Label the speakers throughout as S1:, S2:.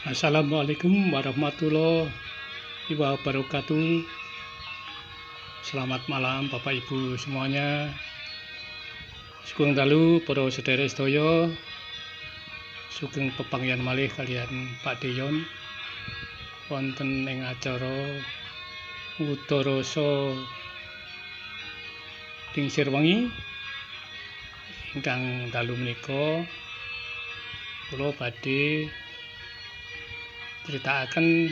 S1: Assalamualaikum warahmatullahi wabarakatuh. Selamat malam Bapak Ibu semuanya. Sugeng dalu para sedherek sedaya. Sugeng pepanggihan malih kalian Pak Deyon wonten ing acara Udarasa Lingsir Wengi ingkang dalu menika kula badhe ceritakan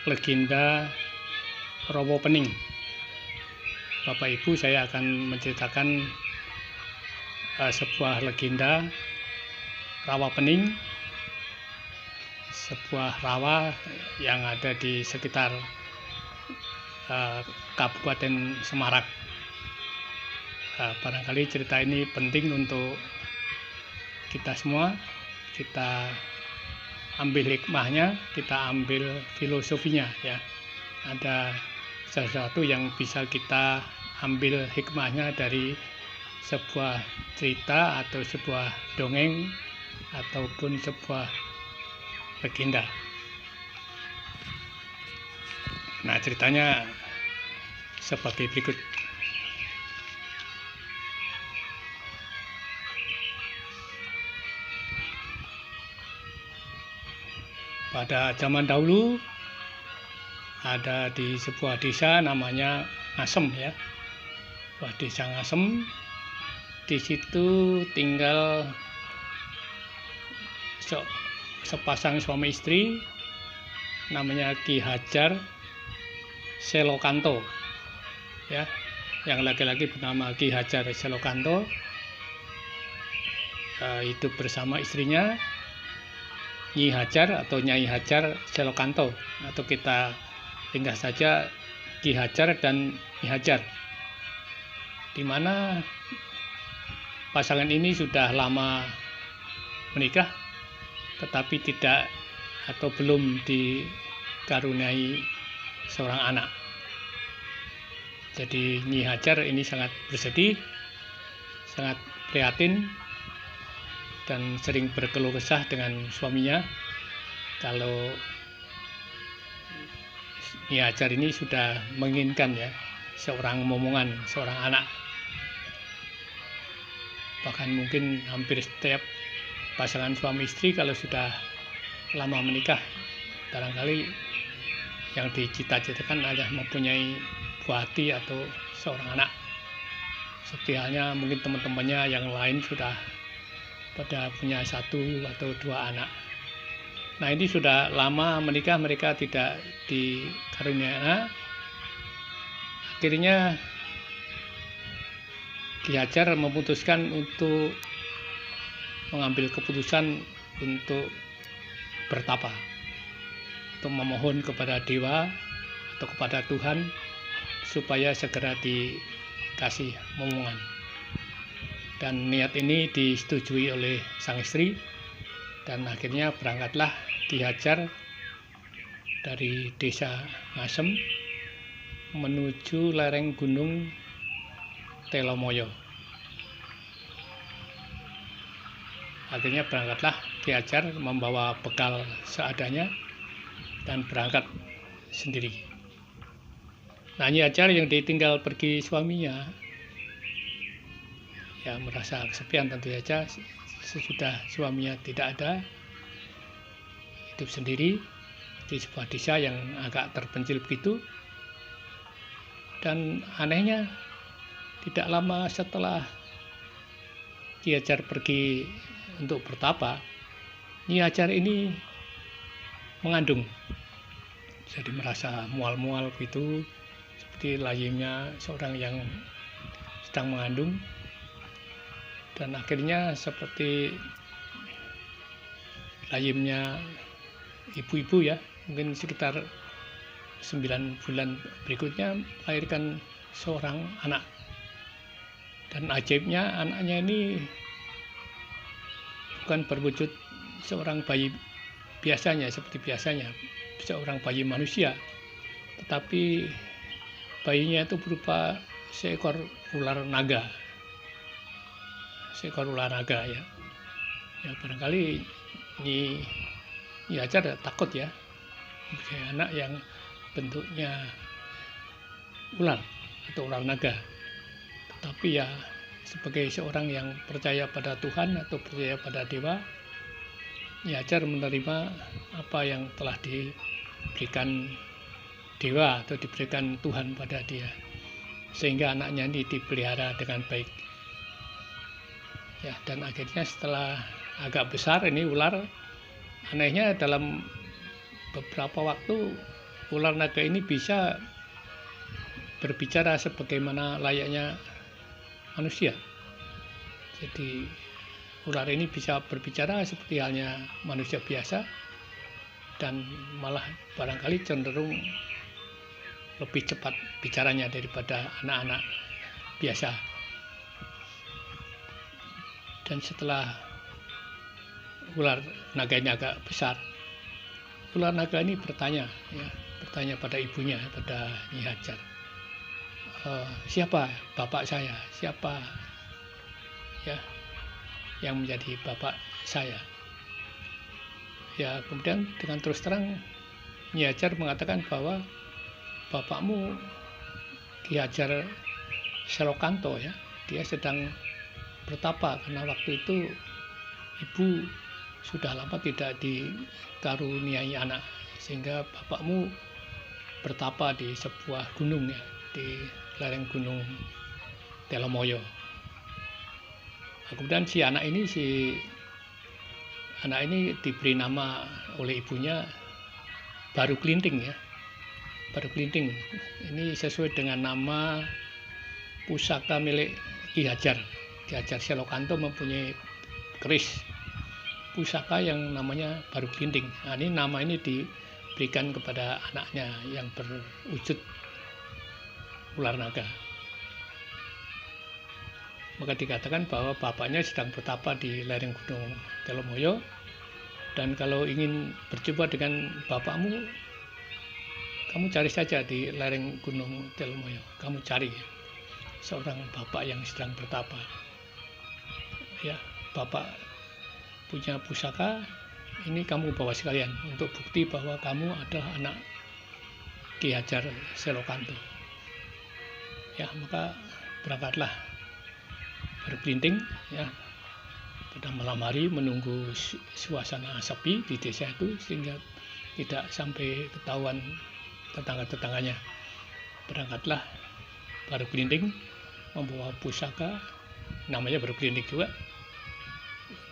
S1: legenda Rawa Pening. Bapak Ibu, saya akan menceritakan sebuah legenda Rawa Pening, sebuah rawa yang ada di sekitar Kabupaten Semarak. Barangkali cerita ini penting untuk kita semua. Kita ambil hikmahnya, kita ambil filosofinya, ya. Ada sesuatu yang bisa kita ambil hikmahnya dari sebuah cerita atau sebuah dongeng ataupun sebuah legenda. Nah, ceritanya sebagai berikut. Pada zaman dahulu ada di sebuah desa namanya Ngasem, ya. Sebuah desa Ngasem. Di situ tinggal sepasang suami istri namanya Ki Hajar Selokanto, ya. Yang laki-laki bernama Ki Hajar Selokanto, hidup bersama istrinya Nyi Hajar atau Nyai Hajar Selokanto, atau kita ringkas saja Ki Hajar dan Nyi Hajar, di mana pasangan ini sudah lama menikah tetapi tidak atau belum dikaruniai seorang anak. Jadi Nyi Hajar ini sangat bersedih, sangat prihatin, dan sering berkeluh kesah dengan suaminya kalau Nyi Hajar ini sudah menginginkan, ya, seorang momongan, seorang anak. Bahkan mungkin hampir setiap pasangan suami istri kalau sudah lama menikah, barangkali yang dicita-citakan adalah mempunyai buah hati atau seorang anak. Seperti halnya mungkin teman-temannya yang lain sudah pada punya satu atau dua anak. Nah, ini sudah lama menikah, mereka tidak dikaruniai anak. Akhirnya Ki Hajar memutuskan untuk mengambil keputusan untuk bertapa, untuk memohon kepada dewa atau kepada Tuhan supaya segera dikasih momongan. Dan niat ini disetujui oleh sang istri, dan akhirnya berangkatlah Ki Hajar dari desa Ngasem menuju lereng gunung Telomoyo. Akhirnya berangkatlah Ki Hajar membawa bekal seadanya dan berangkat sendiri. Nah, Nyi Hajar yang ditinggal pergi suaminya, ya, merasa kesepian tentu saja sesudah suaminya tidak ada, hidup sendiri di sebuah desa yang agak terpencil begitu. Dan anehnya, tidak lama setelah Ki Hajar pergi untuk bertapa, Nyi Hajar ini mengandung. Jadi merasa mual-mual begitu, seperti lahirnya seorang yang sedang mengandung. Dan akhirnya seperti lahirnya ibu-ibu, ya, mungkin sekitar 9 bulan berikutnya melahirkan seorang anak. Dan ajaibnya anaknya ini bukan berwujud seorang bayi biasanya, seperti biasanya seorang bayi manusia, tetapi bayinya itu berupa seekor ular naga. Ya. Ya, barangkali Nyi Hajar takut ya, punya anak yang bentuknya ular atau ular naga. Tetapi ya sebagai seorang yang percaya pada Tuhan atau percaya pada dewa, Nyi Hajar menerima apa yang telah diberikan dewa atau diberikan Tuhan pada dia, sehingga anaknya ini dipelihara dengan baik. Ya, dan akhirnya setelah agak besar ini ular, anehnya dalam beberapa waktu ular naga ini bisa berbicara sebagaimana layaknya manusia. Jadi ular ini bisa berbicara seperti halnya manusia biasa, dan malah barangkali cenderung lebih cepat bicaranya daripada anak-anak biasa. Dan setelah ular naga ini agak besar, ular naga ini bertanya pada ibunya, pada Nyi Hajar, siapa bapak saya, siapa ya yang menjadi bapak saya. Ya, kemudian dengan terus terang Nyi Hajar mengatakan bahwa bapakmu Ki Hajar Selokanto ya, dia sedang bertapa karena waktu itu ibu sudah lama tidak dikaruniai anak, sehingga bapakmu bertapa di sebuah gunung ya, di lereng gunung Telomoyo. Nah, kemudian si anak ini diberi nama oleh ibunya Baru Klinting ya. Baru Klinting ini sesuai dengan nama pusaka milik Ki Hajar. Ki Hajar Selokanto mempunyai keris pusaka yang namanya Baru Klinting. Nah, ini nama ini diberikan kepada anaknya yang berwujud ular naga. Maka dikatakan bahwa bapaknya sedang bertapa di lereng gunung Telomoyo, dan kalau ingin berjumpa dengan bapakmu, kamu cari saja di lereng gunung Telomoyo. Kamu cari seorang bapak yang sedang bertapa. Ya, bapak punya pusaka ini, kamu bawa sekalian untuk bukti bahwa kamu adalah anak Ki Hajar Selokanto. Ya, maka berangkatlah Berkelinting ya pada malam hari menunggu suasana sepi di desa itu, sehingga tidak sampai ketahuan tetangga-tetangganya. Berangkatlah Berkelinting membawa pusaka namanya Berkelinting juga,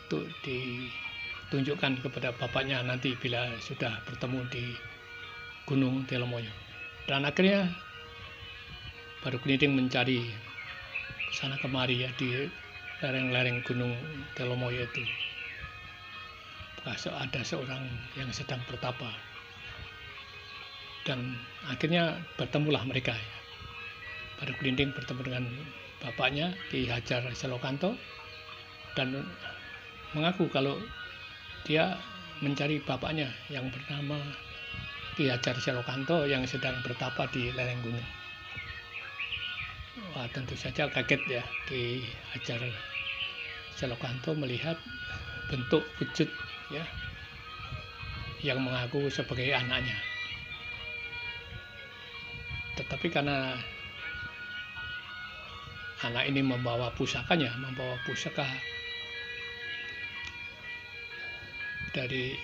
S1: untuk ditunjukkan kepada bapaknya nanti bila sudah bertemu di Gunung Telomoyo. Dan akhirnya Berkelinting mencari sana kemari ya di lereng-lereng Gunung Telomoyo itu, ada seorang yang sedang bertapa, dan akhirnya bertemulah mereka ya. Berkelinting bertemu dengan bapaknya Ki Hajar Selokanto dan mengaku kalau dia mencari bapaknya yang bernama Ki Hajar Selokanto yang sedang bertapa di lereng gunung. Wah, tentu saja kaget ya Ki Hajar Selokanto melihat bentuk wujud ya yang mengaku sebagai anaknya. Tetapi karena anak ini membawa pusakanya, membawa pusaka dari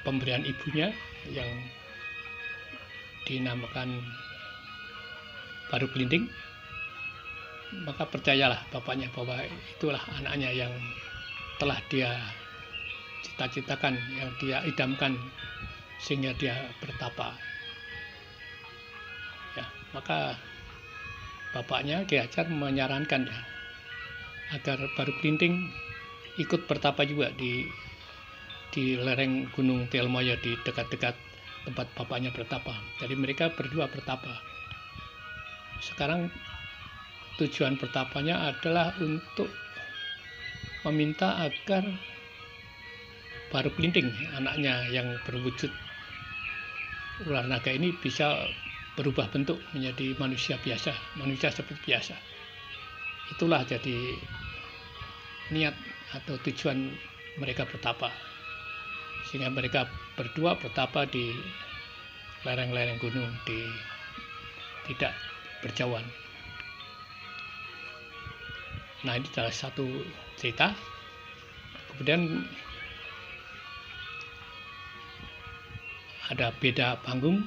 S1: pemberian ibunya yang dinamakan Baru Klinting, maka percayalah bapaknya bahwa itulah anaknya yang telah dia cita-citakan, yang dia idamkan sehingga dia bertapa. Ya, maka bapaknya Ki Hajar menyarankan ya agar Baru Klinting ikut bertapa juga di lereng Gunung Telomoyo di dekat-dekat tempat bapaknya bertapa. Jadi mereka berdua bertapa. Sekarang tujuan bertapanya adalah untuk meminta agar Baru Klinting, anaknya yang berwujud ular naga ini, bisa berubah bentuk menjadi manusia biasa, manusia seperti biasa. Itulah jadi niat atau tujuan mereka bertapa. sehingga mereka berdua bertapa di lereng-lereng gunung, tidak berjauhan. Nah, ini adalah satu cerita. Kemudian ada beda panggung,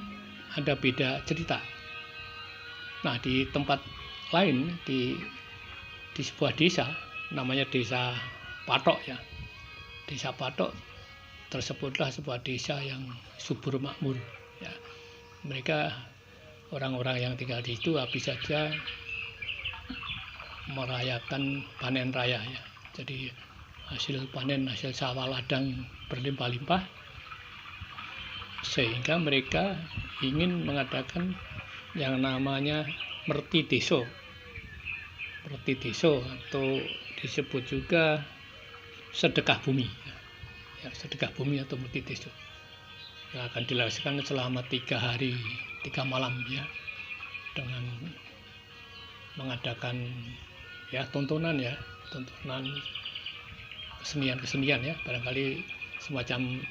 S1: ada beda cerita. Nah, di tempat lain, di sebuah desa, namanya Desa Patok ya. Desa Patok tersebutlah sebuah desa yang subur makmur ya. Mereka, orang-orang yang tinggal di situ, habis saja merayakan panen raya ya. Jadi hasil panen, hasil sawah ladang berlimpah-limpah, sehingga mereka ingin mengadakan yang namanya merti deso. Merti deso atau disebut juga sedekah bumi ya, sedekah bumi atau merti deso, yang akan dilaksanakan selama 3 hari 3 malam ya, dengan mengadakan ya tontonan kesenian ya, barangkali semacam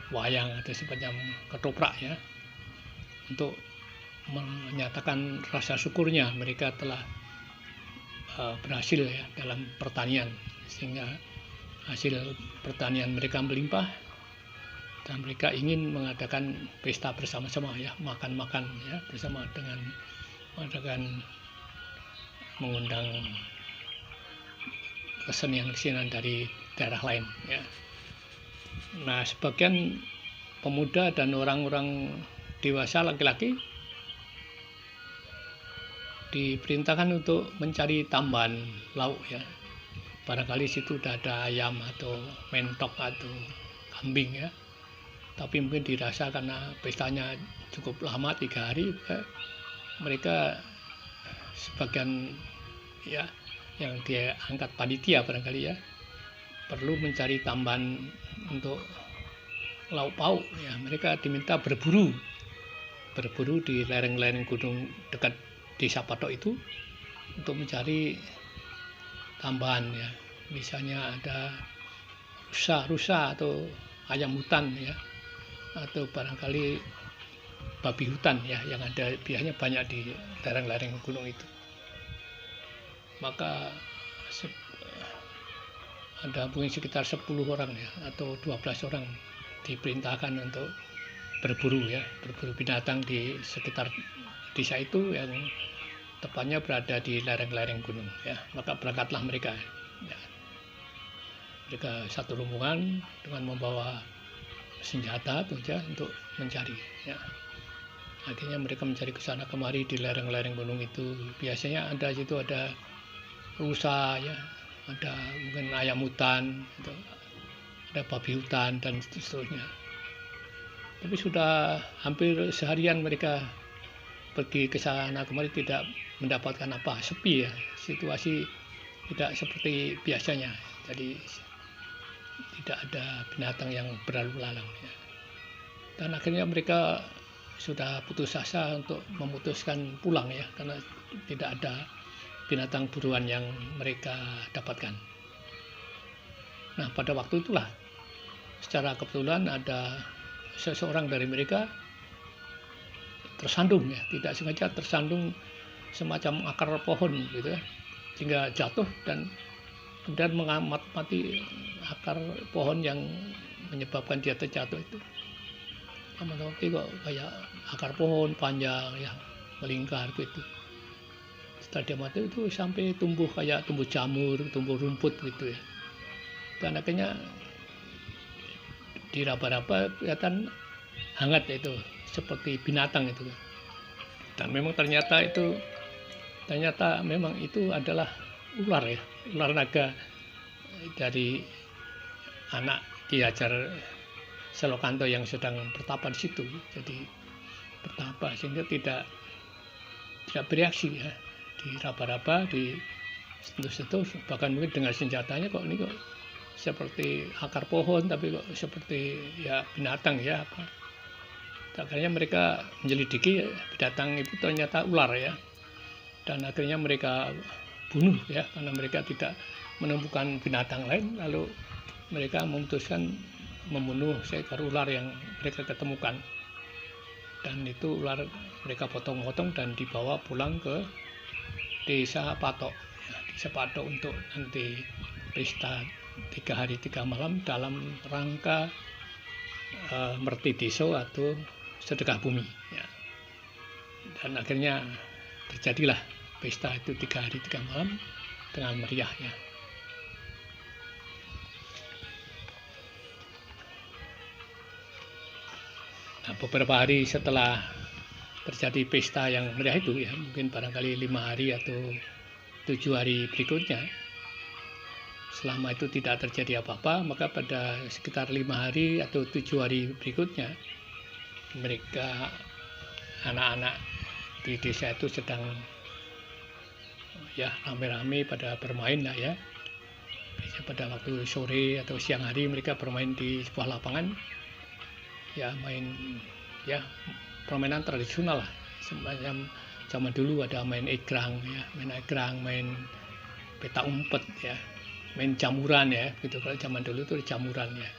S1: wayang atau semacam ketoprak ya, untuk menyatakan rasa syukurnya mereka telah berhasil ya dalam pertanian, sehingga hasil pertanian mereka melimpah dan mereka ingin mengadakan pesta bersama-sama ya, makan-makan ya bersama dengan mengundang kesenian-kesenian dari daerah lain ya. Nah, sebagian pemuda dan orang-orang dewasa laki-laki diperintahkan untuk mencari tambahan lauk ya. Barangkali situ sudah ada ayam atau mentok atau kambing ya. Tapi mungkin dirasa karena pestanya cukup lama 3 hari, mereka sebagian ya yang dia angkat panitia barangkali ya, perlu mencari tambahan untuk lauk pauk ya. Mereka diminta berburu di lereng-lereng gunung dekat Desa Patok itu untuk mencari tambahan ya. Misalnya ada rusa atau ayam hutan ya, atau barangkali babi hutan ya, yang ada biasanya banyak di lereng-lereng gunung itu. Maka ada mungkin sekitar 10 orang ya, atau 12 orang diperintahkan untuk berburu binatang di sekitar desa itu yang tepatnya berada di lereng-lereng gunung ya. Maka berangkatlah mereka ya. Mereka satu rombongan dengan membawa senjata untuk mencari ya. Akhirnya mereka mencari ke sana kemari di lereng-lereng gunung itu. Biasanya ada rusa ya, ada mungkin ayam hutan, ada babi hutan dan seterusnya. Tapi sudah hampir seharian mereka pergi ke sana kemari tidak mendapatkan apa, sepi ya, situasi tidak seperti biasanya. Jadi tidak ada binatang yang berlalu lalang ya. Dan akhirnya mereka sudah putus asa untuk memutuskan pulang ya, karena tidak ada binatang buruan yang mereka dapatkan. Nah, pada waktu itulah secara kebetulan ada seseorang dari mereka tersandung ya, tidak sengaja tersandung semacam akar pohon gitu ya, sehingga jatuh dan kemudian mengamati akar pohon yang menyebabkan dia terjatuh itu. Lama-lama kok kayak akar pohon panjang ya, melingkar gitu. Setelah dia mati itu sampai tumbuh kayak tumbuh jamur, tumbuh rumput gitu ya. Dan akhirnya diraba-raba kelihatan hangat itu, seperti binatang itu. Dan memang ternyata memang itu adalah ular ya, ular naga dari anak Ki Hajar Selokanto yang sedang bertapa di situ. Jadi bertapa sehingga tidak bereaksi ya, diraba-raba, disentuh-sentuh, bahkan mungkin dengan senjatanya kok ini kok seperti akar pohon tapi kok seperti ya binatang ya apa. Akhirnya mereka menyelidiki binatang itu ternyata ular ya, dan akhirnya mereka bunuh ya, karena mereka tidak menemukan binatang lain. Lalu mereka memutuskan membunuh seekor ular yang mereka ketemukan, dan itu ular mereka potong-potong dan dibawa pulang ke desa Patok. Desa Patok untuk nanti pesta 3 hari 3 malam dalam rangka mertideso atau sedekah bumi ya. Dan akhirnya terjadilah pesta itu 3 hari 3 malam dengan meriah ya. Nah, beberapa hari setelah terjadi pesta yang meriah itu ya, mungkin barangkali 5 hari atau 7 hari berikutnya, selama itu tidak terjadi apa-apa, maka pada sekitar 5 hari atau 7 hari berikutnya, mereka anak-anak di desa itu sedang ya rame-rame pada bermain lah ya. Biasanya pada waktu sore atau siang hari mereka bermain di sebuah lapangan ya, main ya permainan tradisional lah, semacam zaman dulu ada main egrang ya, main peta umpet ya, main jamuran ya gitu. Kalau zaman dulu itu jamuran ya,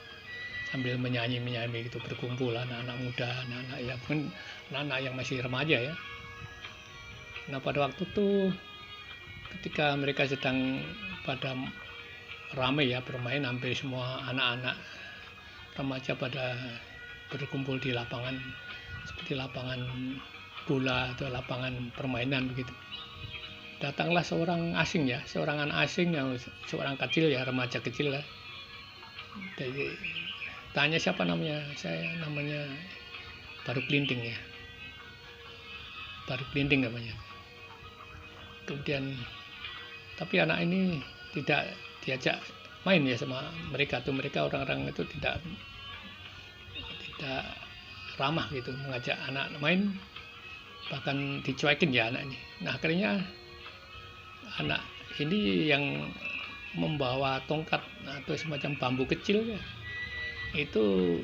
S1: sambil menyanyi gitu, berkumpul anak-anak muda, anak-anak ya mungkin anak-anak yang masih remaja ya. Nah pada waktu itu ketika mereka sedang pada ramai ya bermain, hampir semua anak-anak remaja pada berkumpul di lapangan seperti lapangan bola atau lapangan permainan begitu. Datanglah seorang asing ya, seorang anak asing yang seorang kecil ya, remaja kecil lah. Jadi tanya siapa namanya, saya namanya Baru Kelinting ya, Baru Kelinting namanya. Kemudian tapi anak ini tidak diajak main ya sama mereka tuh, mereka orang-orang itu tidak ramah gitu mengajak anak main, bahkan dicuekin ya anak ini. Nah akhirnya anak ini yang membawa tongkat atau semacam bambu kecil ya, itu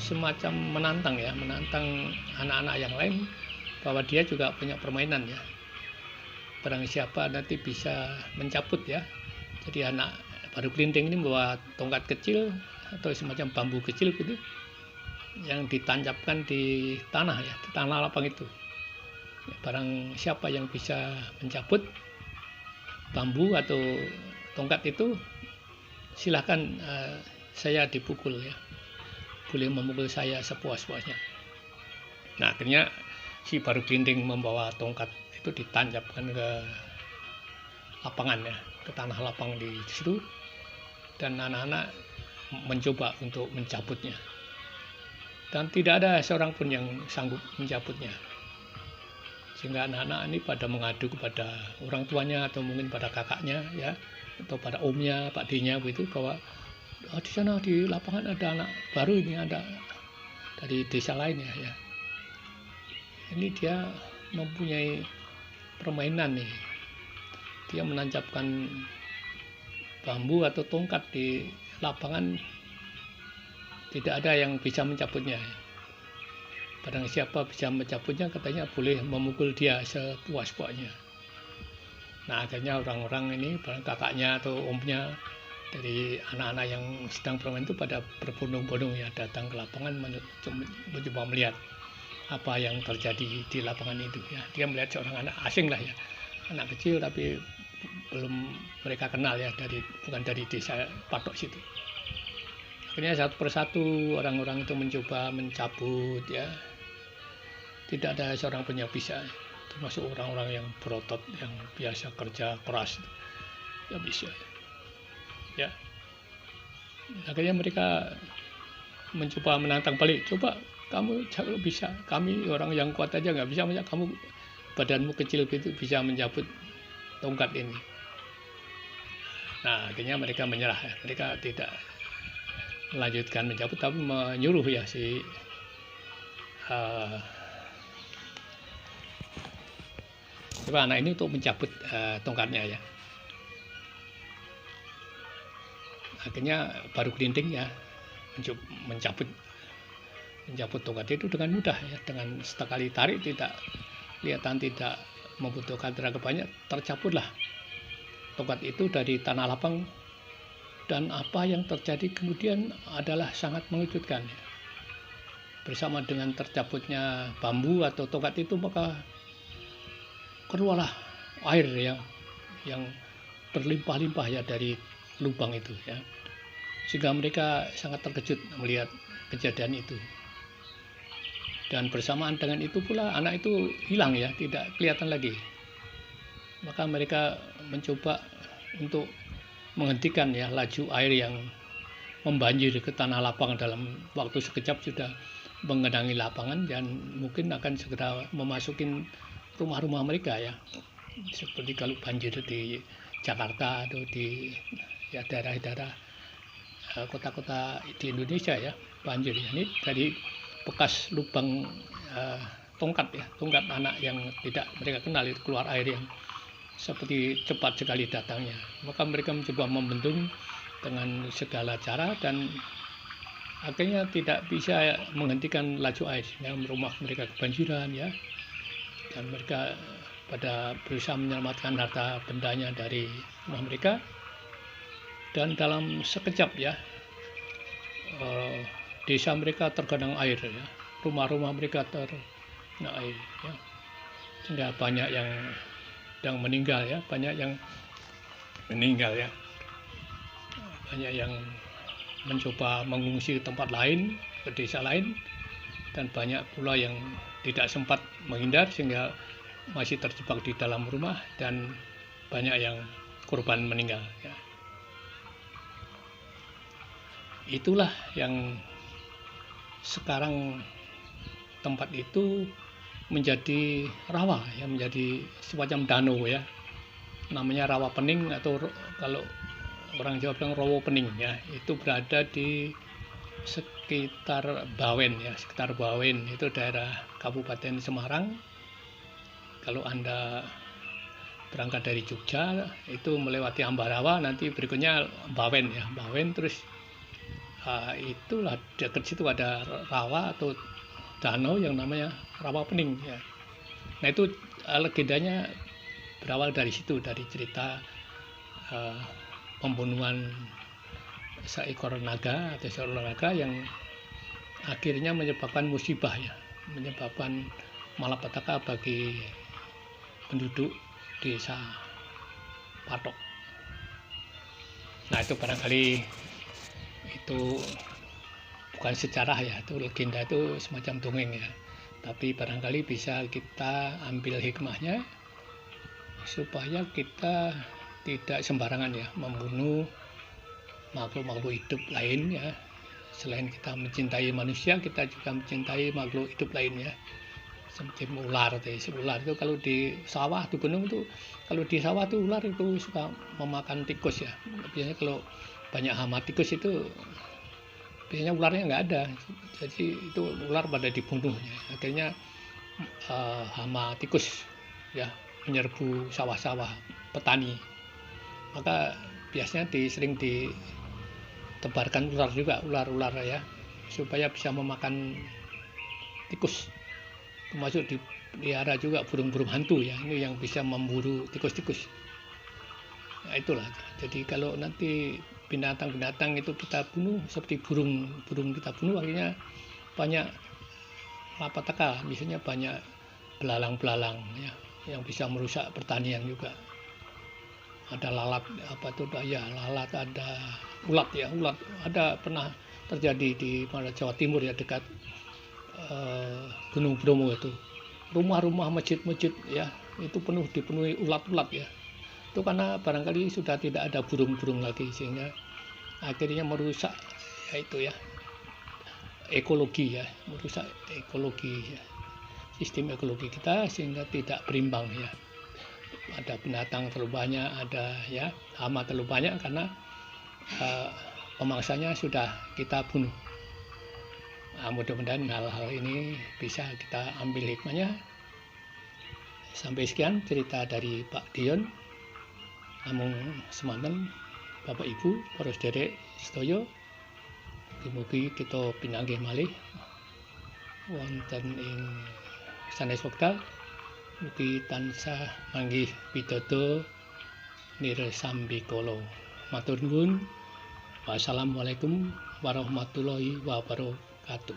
S1: semacam menantang anak-anak yang lain bahwa dia juga punya permainan ya, barang siapa nanti bisa mencabut ya. Jadi anak Baru Kelinting ini membawa tongkat kecil atau semacam bambu kecil gitu yang ditancapkan di tanah ya, di tanah lapang itu ya, barang siapa yang bisa mencabut bambu atau tongkat itu silahkan saya dipukul ya, boleh memukul saya sepuas-puasnya. Nah akhirnya si Baru Kelinting membawa tongkat itu ditancapkan ke lapangan ya, ke tanah lapang di situ, dan anak-anak mencoba untuk mencabutnya, dan tidak ada seorang pun yang sanggup mencabutnya, sehingga anak-anak ini pada mengadu kepada orang tuanya atau mungkin pada kakaknya ya, atau pada omnya, pakdinya begitu, bahwa di sana di lapangan ada anak baru ini, ada dari desa lain ya, ini dia mempunyai permainan nih, dia menancapkan bambu atau tongkat di lapangan, tidak ada yang bisa mencabutnya. Barang siapa bisa mencabutnya katanya boleh memukul dia sepuas-puasnya. Nah akhirnya orang-orang ini, barang kakaknya atau omnya dari anak-anak yang sedang bermain itu pada berbondong-bondong ya datang ke lapangan mencoba melihat apa yang terjadi di lapangan itu ya. Dia melihat seorang anak asing lah ya, anak kecil tapi belum mereka kenal ya, bukan dari desa Patok situ. Akhirnya satu persatu orang-orang itu mencoba mencabut ya, tidak ada seorang pun yang bisa, termasuk orang-orang yang berotot yang biasa kerja keras ya bisa ya. Akhirnya mereka mencoba menantang balik, coba kamu kalau bisa, kami orang yang kuat aja nggak bisa, masa kamu badanmu kecil gitu bisa mencabut tongkat ini. Nah akhirnya mereka menyerah ya, mereka tidak melanjutkan mencabut tapi menyuruh ya si anak ini untuk mencabut tongkatnya ya. Akhirnya Baru Kelinting ya mencabut tongkat itu dengan mudah ya, dengan sekali tarik, tidak kelihatan tidak membutuhkan tenaga banyak, tercabutlah tongkat itu dari tanah lapang dan apa yang terjadi kemudian adalah sangat mengejutkan. Bersama dengan tercabutnya bambu atau tongkat itu, maka keluarlah air yang berlimpah-limpah ya dari lubang itu ya. Sehingga mereka sangat terkejut melihat kejadian itu. Dan bersamaan dengan itu pula anak itu hilang ya, tidak kelihatan lagi. Maka mereka mencoba untuk menghentikan ya laju air yang membanjir ke tanah lapang dalam waktu sekejap sudah mengenangi lapangan dan mungkin akan segera memasukin rumah-rumah mereka ya. Seperti kalau banjir di Jakarta atau di ya daerah-daerah kota-kota di Indonesia ya, banjir. Ini dari bekas lubang tongkat anak yang tidak mereka kenal itu keluar air yang seperti cepat sekali datangnya. Maka mereka mencoba membendung dengan segala cara dan akhirnya tidak bisa menghentikan laju air sehingga rumah mereka kebanjiran ya. Dan mereka pada berusaha menyelamatkan harta bendanya dari rumah mereka. Dan dalam sekejap ya desa mereka tergenang air ya. Rumah-rumah mereka terkena air ya. Sehingga banyak yang meninggal ya, banyak yang mencoba mengungsi ke tempat lain, ke desa lain, dan banyak pula yang tidak sempat menghindar sehingga masih terjebak di dalam rumah dan banyak yang korban meninggal ya. Itulah yang sekarang tempat itu menjadi rawa ya, menjadi semacam danau ya, namanya Rawa Pening atau kalau orang Jawa bilang Rowo Pening ya. Itu berada di sekitar Bawen ya, sekitar Bawen itu daerah Kabupaten Semarang. Kalau Anda berangkat dari Jogja itu melewati Ambarawa, nanti berikutnya Bawen ya, Bawen terus itulah dekat situ ada rawa atau danau yang namanya Rawa Pening ya. Nah itu legendanya berawal dari situ, dari cerita pembunuhan seekor naga atau seorang naga yang akhirnya menyebabkan musibah ya, menyebabkan malapetaka bagi penduduk desa Patok. Nah itu barangkali itu bukan sejarah ya, itu legenda, itu semacam dongeng ya, tapi barangkali bisa kita ambil hikmahnya supaya kita tidak sembarangan ya membunuh makhluk-makhluk hidup lain ya. Selain kita mencintai manusia, kita juga mencintai makhluk hidup lain ya, seperti ular. Ular itu kalau di sawah, di gunung itu, kalau di sawah itu ular itu suka memakan tikus ya. Biasanya kalau banyak hama tikus itu biasanya ularnya nggak ada, jadi itu ular pada dibunuhnya. Akhirnya hama tikus ya menyerbu sawah-sawah petani, maka biasanya sering ditebarkan ular juga, ular-ular ya, supaya bisa memakan tikus. Termasuk dipelihara juga burung-burung hantu ya, ini yang bisa memburu tikus-tikus. Nah itulah, jadi kalau nanti binatang-binatang itu kita bunuh seperti burung kita bunuh, akhirnya banyak malapetaka, misalnya banyak belalang-belalang ya yang bisa merusak pertanian juga. Ada lalat, lalat, ada ulat ya, ulat ada pernah terjadi di Jawa Timur ya, dekat Gunung Bromo itu. Rumah-rumah, masjid-masjid ya itu dipenuhi ulat-ulat ya. Itu karena barangkali sudah tidak ada burung-burung lagi, sehingga akhirnya merusak ya itu ya ekologi ya, merusak ekologi ya, sistem ekologi kita, sehingga tidak berimbang ya. Ada binatang terlalu banyak, ada ya hama terlalu banyak karena pemangsanya sudah kita bunuh. Nah, mudah-mudahan hal-hal ini bisa kita ambil hikmahnya. Sampai sekian cerita dari Pak Dion. Namung semanten Bapak Ibu para sedherek sedaya, mugi kita pinanggih malih wonten ing sanes wekdal, mugi tansah manggih pidada nirsambikala. Matur nuwun. Wassalamualaikum warahmatullahi wabarakatuh.